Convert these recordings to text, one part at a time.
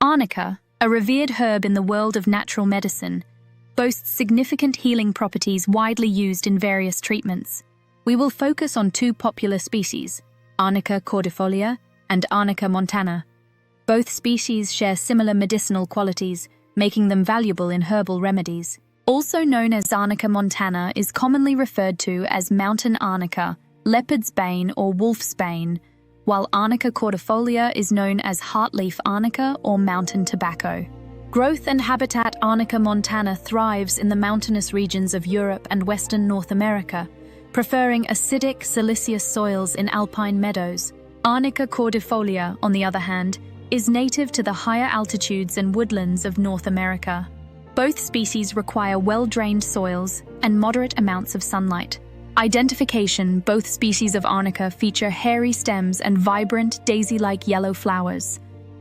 Arnica, a revered herb in the world of natural medicine, boasts significant healing properties widely used in various treatments. We will focus on two popular species, Arnica cordifolia and Arnica montana. Both species share similar medicinal qualities, making them valuable in herbal remedies. Also known as Arnica montana is commonly referred to as mountain arnica, leopard's bane or wolf's bane, while Arnica cordifolia is known as heartleaf arnica or mountain tobacco. Growth and habitat Arnica montana thrives in the mountainous regions of Europe and Western North America, preferring acidic, siliceous soils in alpine meadows. Arnica cordifolia, on the other hand, is native to the higher altitudes and woodlands of North America. Both species require well-drained soils and moderate amounts of sunlight. Identification: both species of Arnica feature hairy stems and vibrant, daisy-like yellow flowers.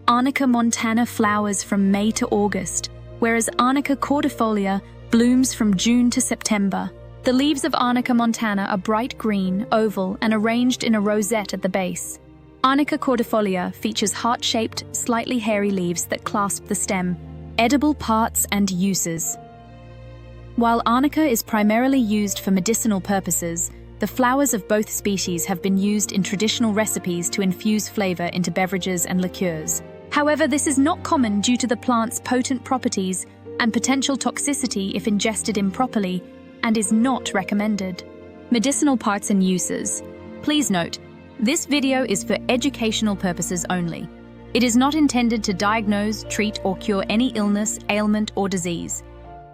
Arnica montana flowers from May to August, whereas Arnica cordifolia blooms from June to September. The leaves of Arnica montana are bright green, oval, and arranged in a rosette at the base. Arnica cordifolia features heart-shaped, slightly hairy leaves that clasp the stem. Edible parts and uses. While Arnica is primarily used for medicinal purposes, the flowers of both species have been used in traditional recipes to infuse flavor into beverages and liqueurs. However, this is not common due to the plant's potent properties and potential toxicity if ingested improperly, and is not recommended. Medicinal parts and uses. Please note, this video is for educational purposes only. It is not intended to diagnose, treat, or cure any illness, ailment, or disease.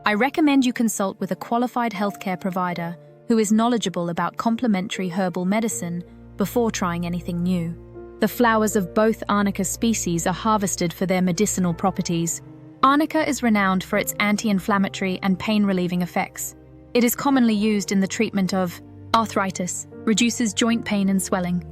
I recommend you consult with a qualified healthcare provider who is knowledgeable about complementary herbal medicine before trying anything new. The flowers of both Arnica species are harvested for their medicinal properties. Arnica is renowned for its anti-inflammatory and pain-relieving effects. It is commonly used in the treatment of arthritis, reduces joint pain and swelling,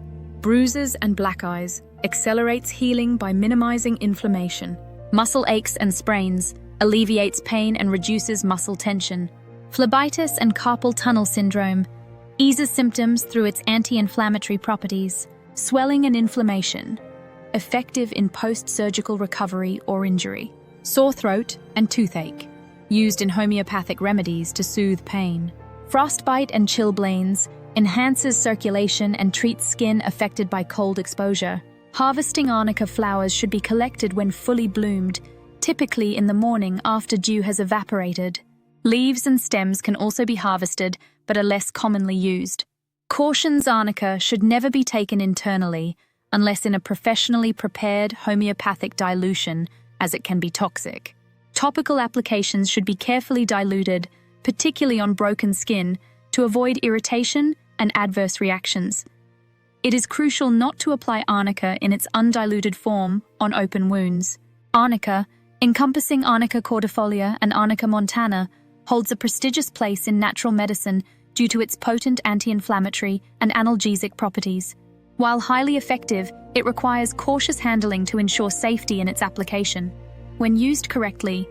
bruises and black eyes, accelerates healing by minimizing inflammation, muscle aches and sprains, alleviates pain and reduces muscle tension, phlebitis and carpal tunnel syndrome, eases symptoms through its anti-inflammatory properties, swelling and inflammation, effective in post-surgical recovery or injury, sore throat and toothache, used in homeopathic remedies to soothe pain, frostbite and chilblains, enhances circulation and treats skin affected by cold exposure. Harvesting Arnica flowers should be collected when fully bloomed, typically in the morning after dew has evaporated. Leaves and stems can also be harvested, but are less commonly used. Cautions: Arnica should never be taken internally unless in a professionally prepared homeopathic dilution, as it can be toxic. Topical applications should be carefully diluted, particularly on broken skin, to avoid irritation and adverse reactions. It is crucial not to apply Arnica in its undiluted form on open wounds. Arnica, encompassing Arnica cordifolia and Arnica montana, holds a prestigious place in natural medicine due to its potent anti-inflammatory and analgesic properties. While highly effective, it requires cautious handling to ensure safety in its application. When used correctly,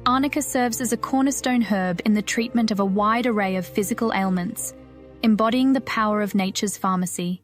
Arnica serves as a cornerstone herb in the treatment of a wide array of physical ailments, embodying the power of nature's pharmacy.